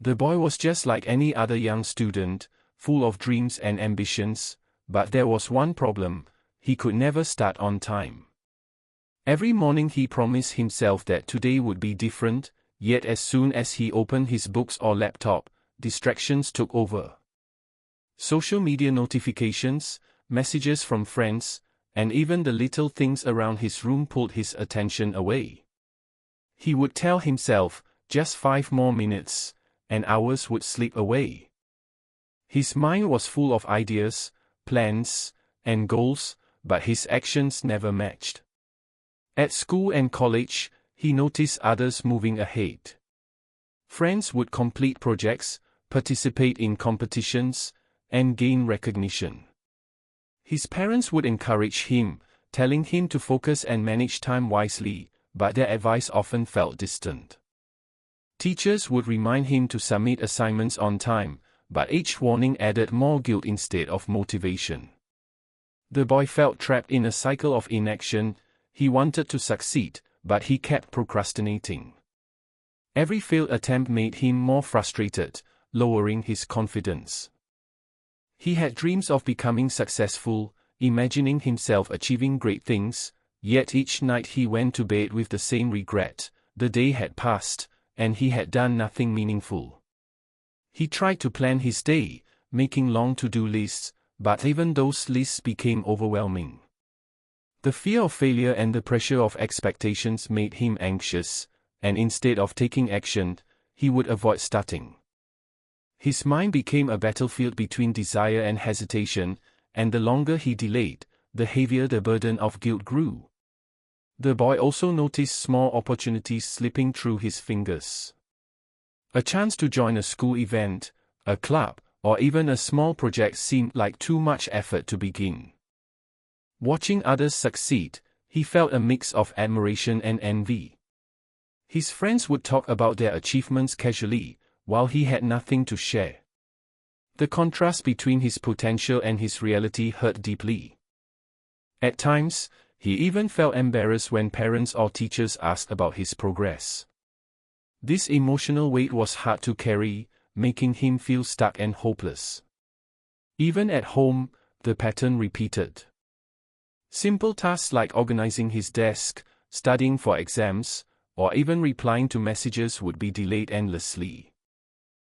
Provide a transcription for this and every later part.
The boy was just like any other young student, full of dreams and ambitions, but there was one problem: he could never start on time. Every morning he promised himself that today would be different, yet as soon as he opened his books or laptop, distractions took over. Social media notifications, messages from friends, and even the little things around his room pulled his attention away. He would tell himself, just 5 more minutes, and hours would slip away. His mind was full of ideas, plans, and goals, but his actions never matched. At school and college, he noticed others moving ahead. Friends would complete projects, participate in competitions, and gain recognition. His parents would encourage him, telling him to focus and manage time wisely, but their advice often felt distant. Teachers would remind him to submit assignments on time, but each warning added more guilt instead of motivation. The boy felt trapped in a cycle of inaction. He wanted to succeed, but he kept procrastinating. Every failed attempt made him more frustrated, lowering his confidence. He had dreams of becoming successful, imagining himself achieving great things, yet each night he went to bed with the same regret: the day had passed, and he had done nothing meaningful. He tried to plan his day, making long to-do lists, but even those lists became overwhelming. The fear of failure and the pressure of expectations made him anxious, and instead of taking action, he would avoid starting. His mind became a battlefield between desire and hesitation, and the longer he delayed, the heavier the burden of guilt grew. The boy also noticed small opportunities slipping through his fingers. A chance to join a school event, a club, or even a small project seemed like too much effort to begin. Watching others succeed, he felt a mix of admiration and envy. His friends would talk about their achievements casually, while he had nothing to share. The contrast between his potential and his reality hurt deeply. At times, he even felt embarrassed when parents or teachers asked about his progress. This emotional weight was hard to carry, making him feel stuck and hopeless. Even at home, the pattern repeated. Simple tasks like organizing his desk, studying for exams, or even replying to messages would be delayed endlessly.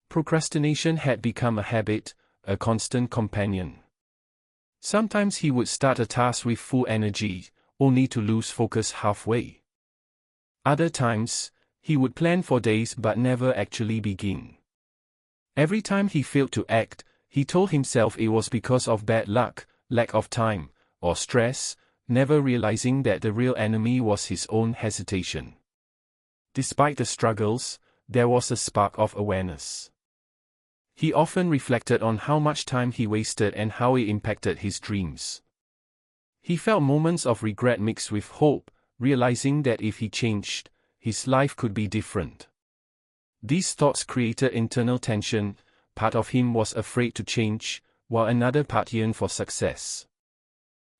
Procrastination had become a habit, a constant companion. Sometimes he would start a task with full energy, only to lose focus halfway. Other times, he would plan for days but never actually begin. Every time he failed to act, he told himself it was because of bad luck, lack of time, or stress, never realizing that the real enemy was his own hesitation. Despite the struggles, there was a spark of awareness. He often reflected on how much time he wasted and how it impacted his dreams. He felt moments of regret mixed with hope, realizing that if he changed, his life could be different. These thoughts created internal tension. Part of him was afraid to change, while another part yearned for success.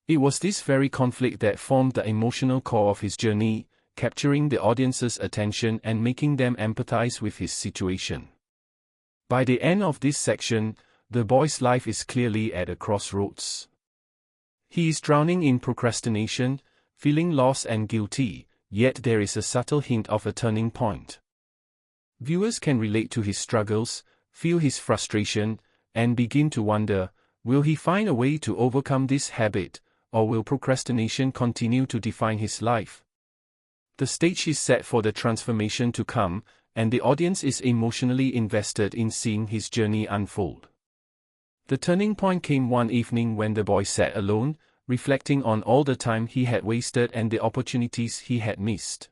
It was this very conflict that formed the emotional core of his journey, capturing the audience's attention and making them empathize with his situation. By the end of this section, the boy's life is clearly at a crossroads. He is drowning in procrastination, feeling lost and guilty, yet there is a subtle hint of a turning point. Viewers can relate to his struggles, feel his frustration, and begin to wonder, will he find a way to overcome this habit, or will procrastination continue to define his life? The stage is set for the transformation to come, and the audience is emotionally invested in seeing his journey unfold. The turning point came one evening when the boy sat alone, reflecting on all the time he had wasted and the opportunities he had missed.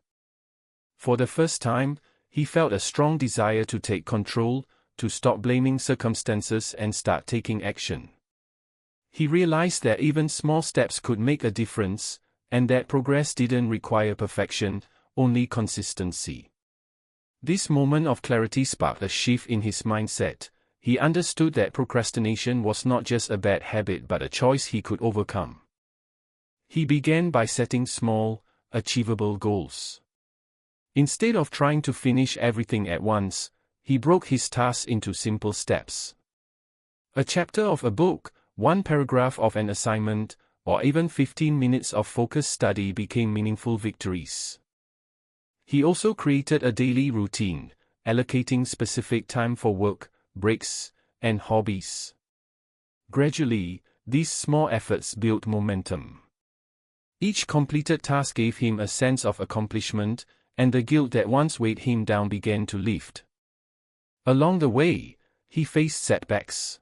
For the first time, he felt a strong desire to take control, to stop blaming circumstances and start taking action. He realized that even small steps could make a difference, and that progress didn't require perfection, only consistency. This moment of clarity sparked a shift in his mindset. He understood that procrastination was not just a bad habit but a choice he could overcome. He began by setting small, achievable goals. Instead of trying to finish everything at once, he broke his tasks into simple steps. A chapter of a book, one paragraph of an assignment, or even 15 minutes of focused study became meaningful victories. He also created a daily routine, allocating specific time for work, breaks, and hobbies. Gradually, these small efforts built momentum. Each completed task gave him a sense of accomplishment, and the guilt that once weighed him down began to lift. Along the way, he faced setbacks.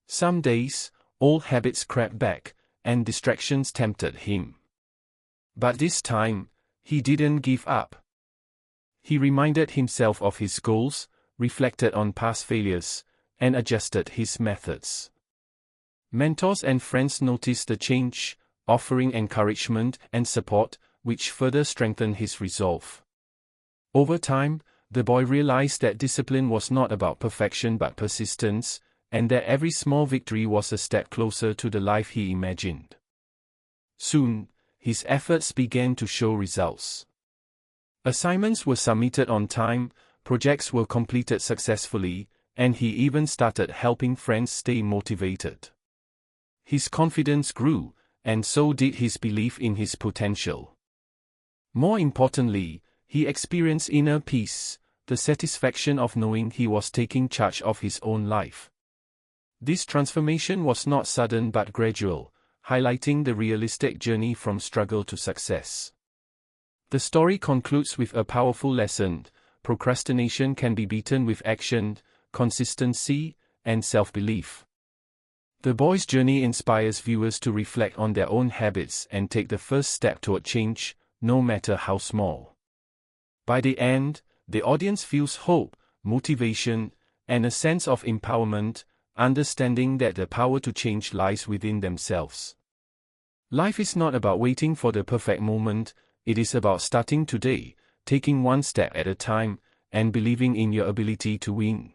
Some days, old habits crept back, and distractions tempted him. But this time, he didn't give up. He reminded himself of his goals, reflected on past failures, and adjusted his methods. Mentors and friends noticed the change, offering encouragement and support, which further strengthened his resolve. Over time, the boy realized that discipline was not about perfection but persistence, and that every small victory was a step closer to the life he imagined. Soon, his efforts began to show results. Assignments were submitted on time, projects were completed successfully, and he even started helping friends stay motivated. His confidence grew, and so did his belief in his potential. More importantly, he experienced inner peace, the satisfaction of knowing he was taking charge of his own life. This transformation was not sudden but gradual, highlighting the realistic journey from struggle to success. The story concludes with a powerful lesson: procrastination can be beaten with action, consistency, and self-belief. The boy's journey inspires viewers to reflect on their own habits and take the first step toward change, no matter how small. By the end, the audience feels hope, motivation, and a sense of empowerment, understanding that the power to change lies within themselves. Life is not about waiting for the perfect moment, it is about starting today, taking one step at a time, and believing in your ability to win.